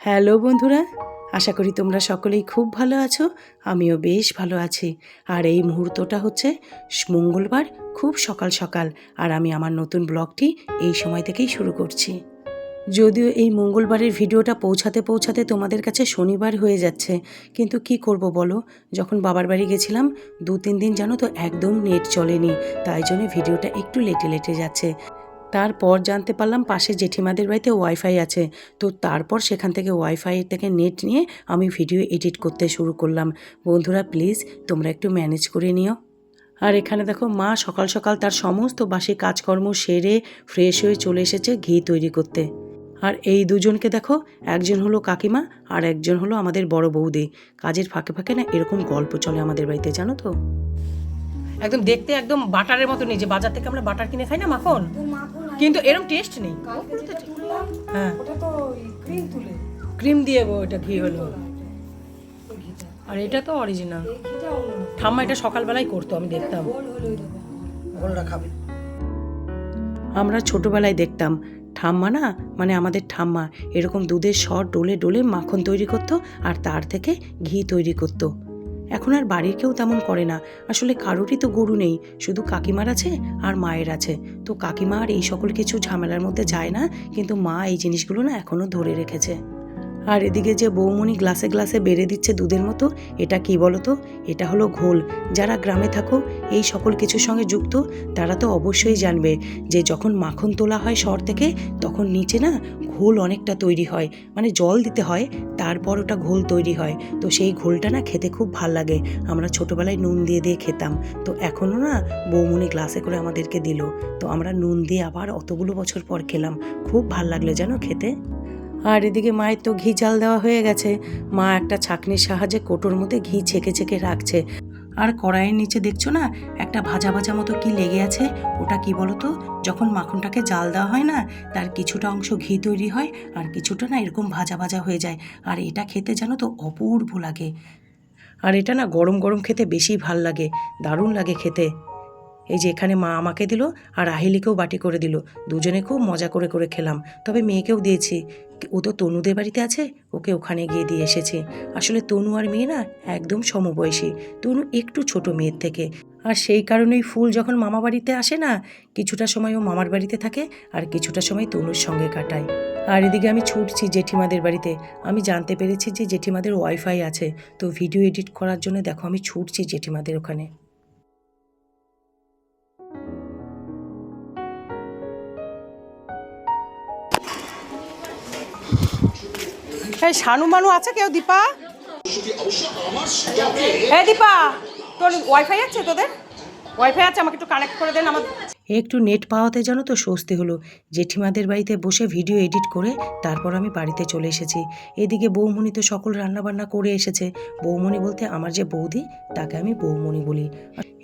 Hello বন্ধুরা, আশা করি তোমরা সকলেই খুব ভালো আছো। আমিও বেশ ভালো আছি। আর এই মুহূর্তটা হচ্ছে মঙ্গলবার, খুব সকাল সকাল। আর আমি আমার নতুন ব্লগটি এই সময় থেকেই শুরু করছি। যদিও এই মঙ্গলবারের ভিডিওটা পৌঁছাতে পৌঁছাতে তোমাদের কাছে শনিবার হয়ে যাচ্ছে, কিন্তু কি করব বলো, যখন বাবার বাড়ি গেছিলাম 2-3 দিন জানো তো একদম নেট চলেনি, তাই জন্য ভিডিওটা একটু লেটে লেটে যাচ্ছে। তারপর জানতে পারলাম পাশে জেঠিমাদের বাড়িতে ওয়াইফাই আছে, তো তারপর সেখান থেকে ওয়াইফাই থেকে নেট নিয়ে আমি ভিডিও এডিট করতে শুরু করলাম। বন্ধুরা প্লিজ তোমরা একটু ম্যানেজ করে নিও। আর এখানে দেখো মা সকাল সকাল তার সমস্ত বাসি কাজকর্ম সেরে ফ্রেশ হয়ে চলে এসেছে ঘি তৈরি করতে। আর এই দুজনকে দেখো, একজন হলো কাকিমা আর একজন হলো আমাদের বড় বৌদি। কাজের ফাঁকে ফাঁকে না এরকম গল্প চলে আমাদের বাড়িতে, জানো তো। একদম দেখতে একদম বাটারের মতো নেই, যে বাজার থেকে আমরা বাটার কিনে খাই না মাখন, কিন্তু এরকম টেস্ট নেই। হ্যাঁ, ক্রিম দিয়ে ওটা ঘি হলো। আর এটা তো অরিজিনাল। ঠাম্মা এটা সকালবেলায় করতো, আমি দেখতাম। আমরা ছোটবেলায় দেখতাম ঠাম্মা না, মানে আমাদের ঠাম্মা এরকম দুধের সর ডলে ডলে মাখন তৈরি করতো আর তার থেকে ঘি তৈরি করতো। এখন আর বাড়ির কেউ তেমন করে না, আসলে কারোরই তো গরু নেই, শুধু কাকিমার আছে আর মায়ের আছে। তো কাকিমা আর এই সকল কিছু ঝামেলার মধ্যে যায় না, কিন্তু মা এই জিনিসগুলো না এখনও ধরে রেখেছে। আর এদিকে যে বৌমণি গ্লাসে গ্লাসে বেড়ে দিচ্ছে দুধের মতো, এটা কি বলো তো? এটা হলো ঘোল। যারা গ্রামে থাকো, এই সকল কিছুর সঙ্গে যুক্ত, তারা তো অবশ্যই জানবে যে যখন মাখন তোলা হয় সর থেকে, তখন নিচে না ঘোল অনেকটা তৈরি হয়, মানে জল দিতে হয়, তারপর ওটা ঘোল তৈরি হয়। তো সেই ঘোলটা না খেতে খুব ভাল লাগে। আমরা ছোটোবেলায় নুন দিয়ে দিয়ে খেতাম, তো এখনও না বৌমণি গ্লাসে করে আমাদেরকে দিল, তো আমরা নুন দিয়ে আবার অতগুলো বছর পর খেলাম। খুব ভাল লাগলো জানো খেতে। আর এদিকে মায়ের তো ঘি জাল দেওয়া হয়ে গেছে। মা একটা ছাঁকনির সাহায্যে কোটোর মধ্যে ঘি ছেঁকে ছেঁকে রাখছে। আর কড়াইয়ের নিচে দেখছো না একটা ভাজা ভাজা মতো কি লেগে আছে, ওটা কি বলো তো? যখন মাখনটাকে জাল দেওয়া হয় না, তার কিছুটা অংশ ঘি তৈরি হয় আর কিছুটা না এরকম ভাজা ভাজা হয়ে যায়। আর এটা খেতে জানো তো অপূর্ব লাগে। আর এটা না গরম গরম খেতে বেশি ভাল লাগে, দারুণ লাগে খেতে। এই যে এখানে মা আমাকে দিল আর আহিলিকেও বাটি করে দিল, দুজনে খুব মজা করে করে খেলাম। তবে মেয়েকেও দিয়েছি, ও তো তনুদের বাড়িতে আছে, ওকে ওখানে গিয়ে দিয়ে এসেছি। আসলে তনু আর মেয়ে না একদম সমবয়সী, তনু একটু ছোট মেয়ের থেকে। আর সেই কারণেই ফুল যখন মামা বাড়িতে আসে না, কিছুটা সময় ও মামার বাড়িতে থাকে আর কিছুটা সময় তনুর সঙ্গে কাটায়। আর এদিকে আমি ছুটছি জেঠিমাদের বাড়িতে। আমি জানতে পেরেছি যে জেঠিমাদের ওয়াইফাই আছে, তো ভিডিও এডিট করার জন্য দেখো আমি ছুটছি জেঠিমাদের ওখানে। এই শানু মানু আছে কেউ? দীপা, হ্যাঁ দীপা, তোর ওয়াইফাই আছে? তোদের ওয়াইফাই আছে? আমাকে একটু কানেক্ট করে দেন। আমার একটু নেট পাওয়াতে জানো তো স্বস্তি হলো। জেঠিমাদের বাড়িতে বসে ভিডিও এডিট করে তারপর আমি বাড়িতে চলে এসেছি। এদিকে বৌমণি তো সকল রান্নাবান্না করে এসেছে। বৌমণি বলতে আমার যে বৌদি, তাকে আমি বৌমণি বলি।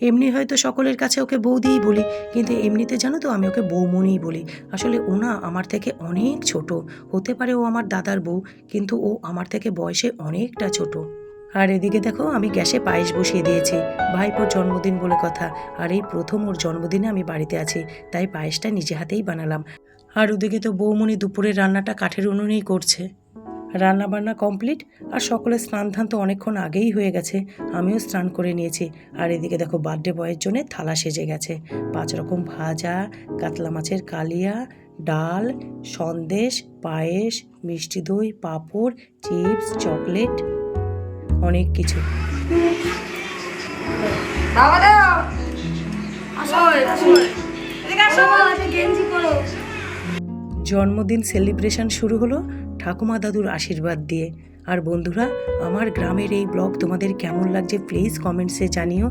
এমনি হয়তো সকলের কাছে ওকে বৌদিই বলি, কিন্তু এমনিতে জানো তো আমি ওকে বৌমণিই বলি। আসলে ও না আমার থেকে অনেক ছোট, হতে পারে ও আমার দাদার বউ, কিন্তু ও আমার থেকে বয়সে অনেকটা ছোট। আর এদিকে দেখো আমি গ্যাসে পায়েস বসিয়ে দিয়েছি, ভাইপোর জন্মদিন বলে কথা। আর এই প্রথম ওর জন্মদিনে আমি বাড়িতে আছি, তাই পায়েসটা নিজে হাতেই বানালাম। আর ওদিকে তো বৌমণি দুপুরের রান্নাটা কাঠের উনুনেই করছে। রান্না বান্না কমপ্লিট, আর সকলের স্নান ধান তো অনেকক্ষণ আগেই হয়ে গেছে, আমিও স্নান করে নিয়েছি। আর এদিকে দেখো বার্থডে বয়ের জন্য থালা সেজে গেছে। 5 রকম ভাজা, কাতলা মাছের কালিয়া, ডাল, সন্দেশ, পায়েস, মিষ্টি দই, পাঁপড়, চিপস, চকলেট, অনেক কিছু। জন্মদিন সেলিব্রেশন শুরু হলো ঠাকুমা দাদুর আশীর্বাদ দিয়ে। আর বন্ধুরা, আমার গ্রামের এই ব্লগ তোমাদের কেমন লাগছে প্লিজ কমেন্টসে জানিও।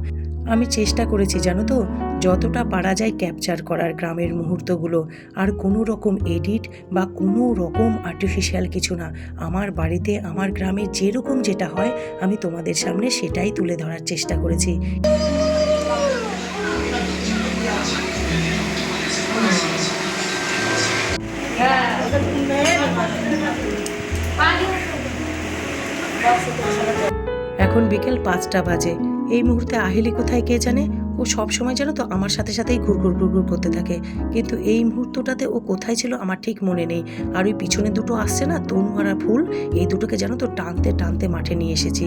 আমি চেষ্টা করেছি জানো তো, যতটা পারা যায় ক্যাপচার করার গ্রামের মুহূর্তগুলো। আর কোনো রকম এডিট বা কোনো রকম আর্টিফিশিয়াল কিছু না, আমার বাড়িতে আমার গ্রামে যেরকম যেটা হয় আমি তোমাদের সামনে সেটাই তুলে ধরার চেষ্টা করেছি। এখন বিকেল 5টা বাজে। এই মুহূর্তে আহিলি কোথায় কে জানে, ও ও সব সময় জানো তো আমার সাথে সাথেই ঘুরঘুর ঘুরঘুর করতে থাকে, কিন্তু এই মুহূর্তটাতে ও কোথায় ছিল আমার ঠিক মনে নেই। আর ওই পিছনে দুটো আসছে না তনুহারা ফুল, এই দুটোকে জানো তো টানতে টানতে মাঠে নিয়ে এসেছি।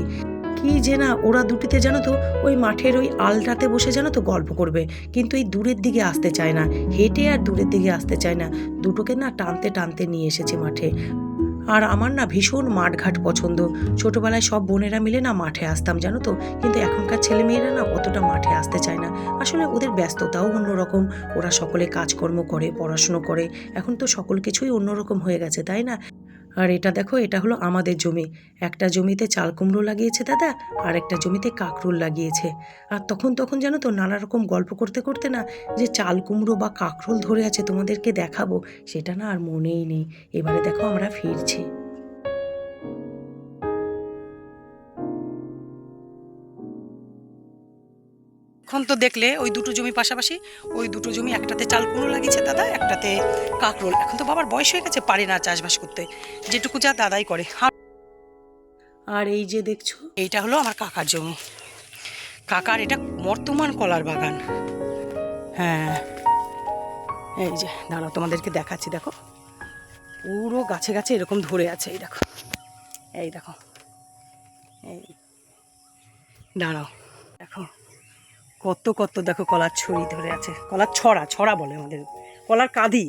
কি যে না ওরা দুটিতে জানো তো ওই মাঠের ওই আলটাতে বসে জানো তো গল্প করবে, কিন্তু এই দূরের দিকে আসতে চায় না, হেঁটে আর দূরের দিকে আসতে চায় না। দুটোকে না টানতে টানতে নিয়ে এসেছি মাঠে। আর আমার না ভীষণ মাঠঘাট পছন্দ। ছোটবেলায় সব বোনেরা মিলে না মাঠে আসতাম জানো তো, কিন্তু এখনকার ছেলেমেয়েরা না অতটা মাঠে আসতে চায় না। আসলে ওদের ব্যস্ততাও অন্যরকম, ওরা সকলে কাজকর্ম করে, পড়াশুনো করে, এখন তো সকল কিছুই অন্যরকম হয়ে গেছে, তাই না? আর এটা দেখো, এটা হলো আমাদের জমি। একটা জমিতে চাল কুমড়ো লাগিয়েছে দাদা, আর একটা জমিতে কাঁকরোল লাগিয়েছে। আর তখন তখন জানো তো নানা রকম গল্প করতে করতে না যে চাল কুমড়ো বা কাঁকরোল ধরে আছে তোমাদেরকে দেখাবো, সেটা না আর মনেই নেই। এবারে দেখো আমরা ফিরছি। এখন তো দেখলে ওই দুটো জমি পাশাপাশি, ওই দুটো জমি একটাতে চাল কুমড়ো লাগিয়েছে দাদা, একটাতে কাঁকরোল। এখন তো বাবার বয়স হয়ে গেছে, পারে না চাষবাস করতে, যেটুকু যা দাদাই করে। আর এই যে দেখছো, এইটা হলো আমার কাকার জমি। কাকার এটা বর্তমান কলার বাগান। হ্যাঁ, এই যে দাঁড়াও তোমাদেরকে দেখাচ্ছি, দেখো পুরো গাছে গাছে এরকম ধরে আছে। এই দেখো, এই দেখো, এই দাঁড়াও, দেখো কত কত, দেখো কলার ছড়ি ধরে আছে। কলার ছড়া, ছড়া বলে আমাদের, কলার কাঁদি,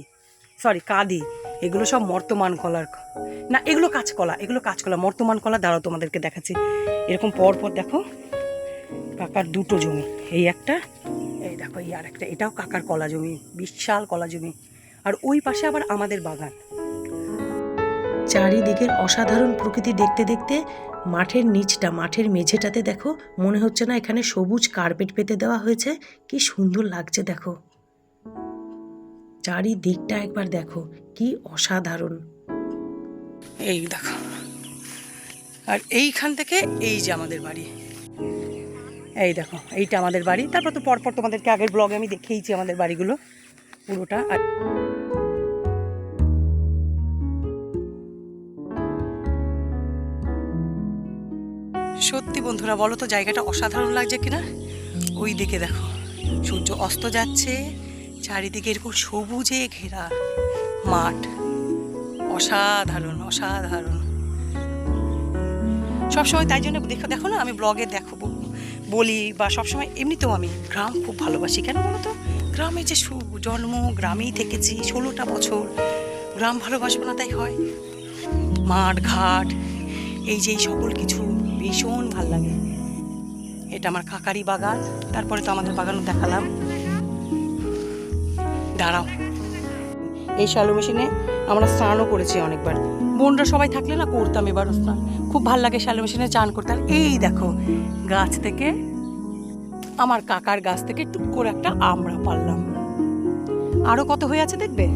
সরি কাঁদি। এগুলো সব মর্তমান কলার না, এগুলো কাঁচকলা, এগুলো কাঁচকলা, মর্তমান কলা। দাঁড়াও তোমাদেরকে দেখাচ্ছি। এরকম পর পর দেখো কাকার দুটো জমি, এই একটা, এই দেখো এই আর একটা, এটাও কাকার কলা জমি, বিশাল কলা জমি। আর ওই পাশে আবার আমাদের বাগান। চারিদিকের অসাধারণ প্রকৃতি দেখতে দেখতে মাঠের নিচটা, মাঠের মেঝেটাতে দেখো মনে হচ্ছে না এখানে সবুজ কার্পেট পেতে দেওয়া হয়েছে। কি সুন্দর লাগছে দেখো, চারিদিকটা একবার দেখো, কি অসাধারণ। এই দেখো, আর এইখান থেকে এই যে আমাদের বাড়ি, এই দেখো এইটা আমাদের বাড়ি। তারপর তো পরপর তোমাদেরকে আগের ব্লগে আমি দেখিয়েছি আমাদের বাড়িগুলো পুরোটা। আর সত্যি বন্ধুরা বলো তো জায়গাটা অসাধারণ লাগছে কিনা? ওই দিকে দেখো সূর্য অস্ত যাচ্ছে, চারিদিকে এরকম সবুজে ঘেরা মাঠ, অসাধারণ অসাধারণ। সবসময় তাই জন্য দেখো, দেখো না আমি ব্লগে দেখো বলি, বা সবসময় এমনিতেও আমি গ্রাম খুব ভালোবাসি। কেন বলো তো? গ্রামে যে জন্ম, গ্রামেই থেকেছি 16টা বছর, গ্রাম ভালোবাসবো না তাই হয়? মাঠ ঘাট, এই যে সকল কিছু ভীষণ ভাল লাগে। এটা আমার কাকারি বাগান। তারপরে তো আমাদের বাগানও দেখালাম। দাঁড়াও, এই শ্যালো মেশিনে আমরা স্নানও করেছি অনেকবার। বোনরা সবাই থাকলে না করতাম এবারও স্নান, খুব ভাল লাগে শ্যালো মেশিনে চান করতে। আর এই দেখো গাছ থেকে, আমার কাকার গাছ থেকে টুক করে একটা আমড়া পারলাম। আরো কত হয়ে আছে দেখবে,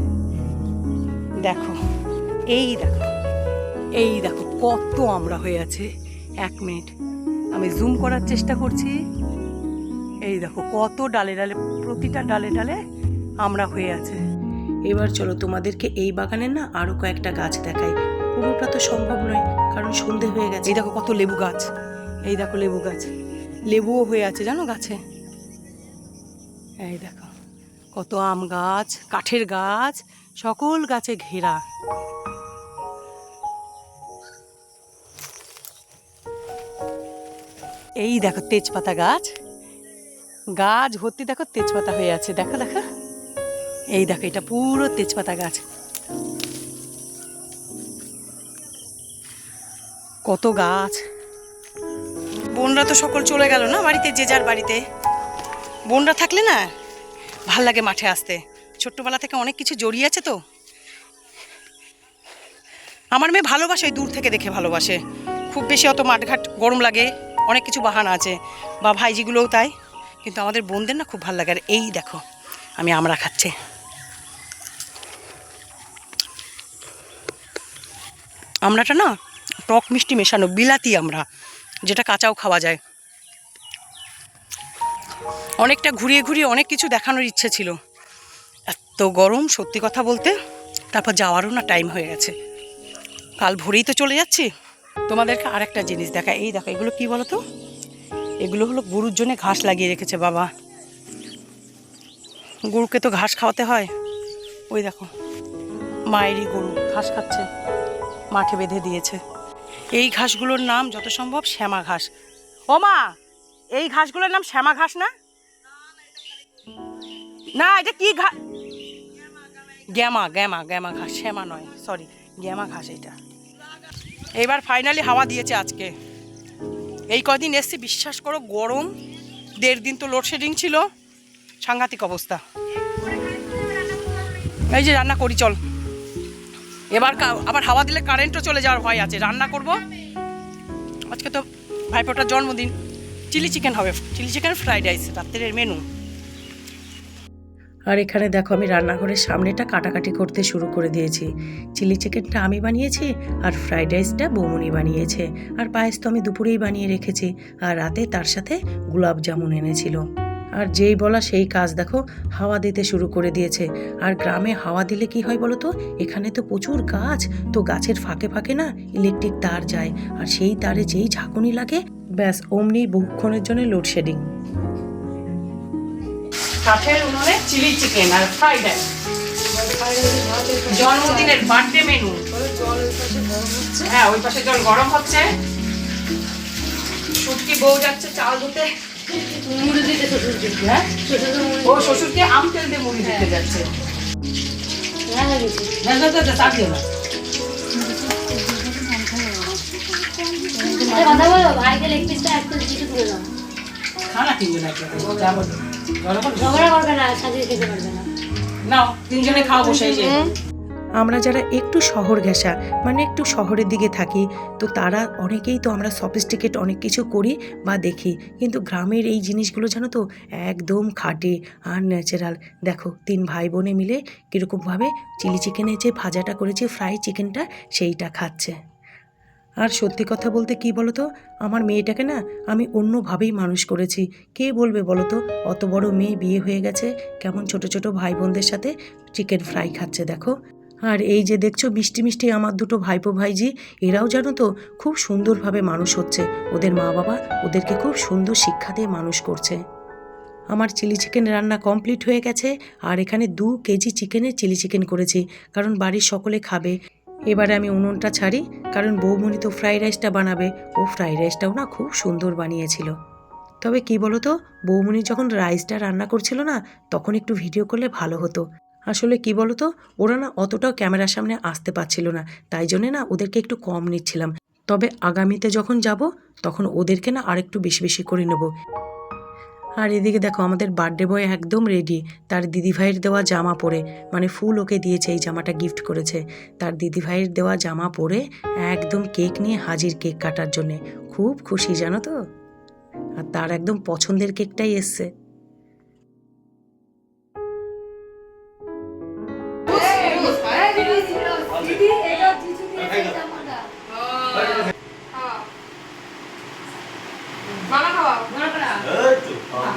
দেখো এই দেখো, এই দেখো কত আমড়া হয়ে আছে। 1 মিনিট আমি জুম করার চেষ্টা করছি। এই দেখো কত ডালে ডালে, প্রতিটা ডালে ডালে আমড়া হয়ে আছে। এবার চলো তোমাদেরকে এই বাগানের না আরো কয়েকটা গাছ দেখাই। পুরোটা তো সম্ভব নয় কারণ সন্ধে হয়ে গেছে। এই দেখো কত লেবু গাছ, এই দেখো লেবু গাছ, লেবুও হয়ে আছে জানো গাছে। এই দেখো কত আম গাছ, কাঠের গাছ, সকল গাছে ঘেরা। এই দেখো তেজপাতা গাছ, গাছ ভর্তি দেখো তেজপাতা হয়ে আছে। দেখো দেখো, এই দেখো এটা পুরো তেজপাতা গাছ। কত গাছ। বোনরা তো সকল চলে গেল না বাড়িতে, যে যার বাড়িতে। বোনরা থাকলে না ভাল লাগে মাঠে আসতে, ছোট্টবেলা থেকে অনেক কিছু জড়িয়ে আছে তো। আমার মেয়ে ভালোবাসে, দূর থেকে দেখে ভালোবাসে, খুব বেশি অত মাঠঘাট গরম লাগে, অনেক কিছু বাহানা আছে, বা ভাইজিগুলোও তাই। কিন্তু আমাদের বোনদের না খুব ভালো লাগে। আর এই দেখো আমি আমড়া খাচ্ছি। আমড়াটা না টক মিষ্টি মেশানো, বিলাতি আমড়া, যেটা কাঁচাও খাওয়া যায়। অনেকটা ঘুরিয়ে ঘুরিয়ে অনেক কিছু দেখানোর ইচ্ছে ছিল, এত গরম সত্যি কথা বলতে। তারপর যাওয়ারও না টাইম হয়ে গেছে, কাল ভোরেই তো চলে যাচ্ছি। তোমাদেরকে আরেকটা জিনিস দেখা, এই দেখো এগুলো কি বলো তো? এগুলো হলো গরুর জন্য ঘাস লাগিয়ে রেখেছে বাবা। গরুকে তো ঘাস খাওয়াতে হয়। ওই দেখো মায়েরই গরু ঘাস খাচ্ছে, মাঠে বেঁধে দিয়েছে। এই ঘাসগুলোর নাম যত সম্ভব শ্যামা ঘাস। ও মা, এই ঘাসগুলোর নাম শ্যামা ঘাস না? না, এটা কি ঘাস? গ্যামা গ্যামা গ্যামা ঘাস, শ্যামা নয়, সরি, গ্যামা ঘাস এটা। এবার ফাইনালি হাওয়া দিয়েছে আজকে। এই কদিন এসছি, বিশ্বাস করো গরম, 1.5 দিন তো লোডশেডিং ছিল, সাংঘাতিক অবস্থা। এই যে রান্না করি, চল। এবার আবার হাওয়া দিলে কারেন্টও চলে যাওয়ার ভয় আছে। রান্না করব আজকে, তো ভাইপোটার জন্মদিন। চিলি চিকেন হবে, চিলি চিকেন ফ্রাইড রাইস রাত্রের মেনু। আর এখানে দেখো আমি রান্নাঘরের সামনেটা কাটাকাটি করতে শুরু করে দিয়েছি। চিলি চিকেনটা আমি বানিয়েছি, আর ফ্রাইড রাইসটা বৌমনি বানিয়েছে, আর পায়েস তো আমি দুপুরেই বানিয়ে রেখেছি, আর রাতে তার সাথে গোলাপ জামুন এনেছিল। আর যেই বলা সেই কাজ, দেখো হাওয়া দিতে শুরু করে দিয়েছে। আর গ্রামে হাওয়া দিলে কি হয় বলো তো, এখানে তো প্রচুর গাছ, তো গাছের ফাঁকে ফাঁকে না ইলেকট্রিক তার যায়, আর সেই তারে যেই ঝাঁকুনি লাগে, ব্যাস অমনি বহুক্ষণের জন্য লোডশেডিং। কাঠের উনুনে চিলি চিকেন আর ফ্রাইড রাইস, জন্মদিনের বার্থডে মেনু। হ্যাঁ, ওই পাশে জল গরম হচ্ছে, শুটকি বউ যাচ্ছে চাল ধুতে, ও শ্বশুরকে আম তেল দিয়ে মুড়ি দিতে যাচ্ছে। খানা তিনজন তিনজনে খাওয়া বসে। আমরা যারা একটু শহর ঘেঁষা, মানে একটু শহরের দিকে থাকি, তো তারা অনেকেই তো আমরা সফিস্টিকেট অনেক কিছু করি বা দেখি, কিন্তু গ্রামের এই জিনিসগুলো জানো তো একদম খাঁটি আর ন্যাচারাল। দেখো 3 ভাই বোনে মিলে কীরকমভাবে চিলি চিকেনের যে ভাজাটা করেছে, ফ্রাই চিকেনটা, সেইটা খাচ্ছে। আর সত্যি কথা বলতে কি বলো তো, আমার মেয়েটাকে না আমি অন্যভাবেই মানুষ করেছি। কে বলবে বলো তো, অত বড় মেয়ে বিয়ে হয়ে গেছে, কেমন ছোট ছোট ভাই বোনদের সাথে চিকেন ফ্রাই খাচ্ছে দেখো। আর এই যে দেখছো মিষ্টি মিষ্টি আমার 2 ভাইপো ভাইজি, এরাও জানো তো খুব সুন্দরভাবে মানুষ হচ্ছে। ওদের মা বাবা ওদেরকে খুব সুন্দর শিক্ষা দিয়ে মানুষ করছে। আমার চিলি চিকেন রান্না কমপ্লিট হয়ে গেছে, আর এখানে 2 কেজি চিকেনের চিলি চিকেন করেছি, কারণ বাড়ির সকলে খাবে। এবারে আমি উনুনটা ছাড়ি, কারণ বৌমনি তো ফ্রাইড রাইসটা বানাবে। ও ফ্রাইড রাইসটাও না খুব সুন্দর বানিয়েছিল। তবে কি বলো তো, বৌমনি যখন রাইসটা রান্না করছিল না, তখন একটু ভিডিও করলে ভালো হতো। আসলে কি বলো তো, ওরা না অতটাও ক্যামেরার সামনে আসতে পারছিল না, তাই জন্যে না ওদেরকে একটু কম নিচ্ছিলাম। তবে আগামীতে যখন যাব, তখন ওদেরকে না আরেকটু বেশি বেশি করে নেব। আর এদিকে দেখো আমাদের বার্থডে বয় একদম রেডি, তার দিদিভাইয়ের দেওয়া জামা পরে, মানে ফুল ওকে দিয়েছে, এই জামাটা গিফট করেছে। তার দিদিভাইয়ের দেওয়া জামা পরে একদম কেক নিয়ে হাজির কেক কাটার জন্যে। খুব খুশি জানো তো, আর তার একদম পছন্দের কেকটাই এসছে।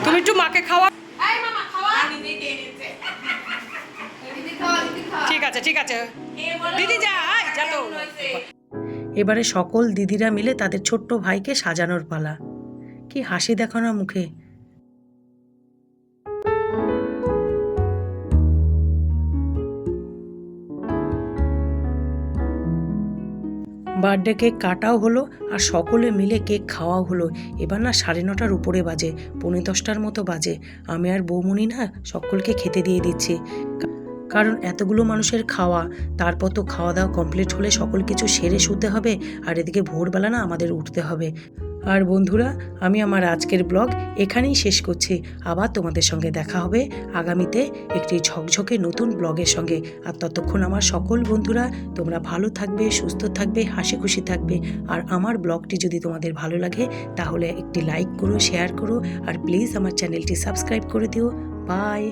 তুমি একটু মাকে খাওয়া। ঠিক আছে ঠিক আছে, দিদি যা তো। এবারে সকল দিদিরা মিলে তাদের ছোট্ট ভাইকে সাজানোর পালা। কি হাসি দেখো না মুখে। বার্থডে কেক কাটাও হলো, আর সকলে মিলে কেক খাওয়াও হলো। এবার না 9:30টার উপরে বাজে, 10:45টার মতো বাজে। আমি আর বৌমনি না সকলকে খেতে দিয়ে দিচ্ছি, কারণ এতগুলো মানুষের খাওয়া, তারপর তো খাওয়া দাওয়া কমপ্লিট হলে সকল কিছু সেরে শুতে হবে, আর এদিকে ভোরবেলা না আমাদের উঠতে হবে। আর বন্ধুরা, আমি আমার আজকের ব্লগ এখানেই শেষ করছি। আবার তোমাদের সঙ্গে দেখা হবে আগামীতে একটি ঝকঝকে নতুন ব্লগের সঙ্গে। আর ততক্ষণ আমার সকল বন্ধুরা তোমরা ভালো থাকবে, সুস্থ থাকবে, হাসি খুশি থাকবে। আর আমার ব্লগটি যদি তোমাদের ভালো লাগে, তাহলে একটি লাইক করো, শেয়ার করো, আর প্লিজ আমার চ্যানেলটি সাবস্ক্রাইব করে দিও। বাই।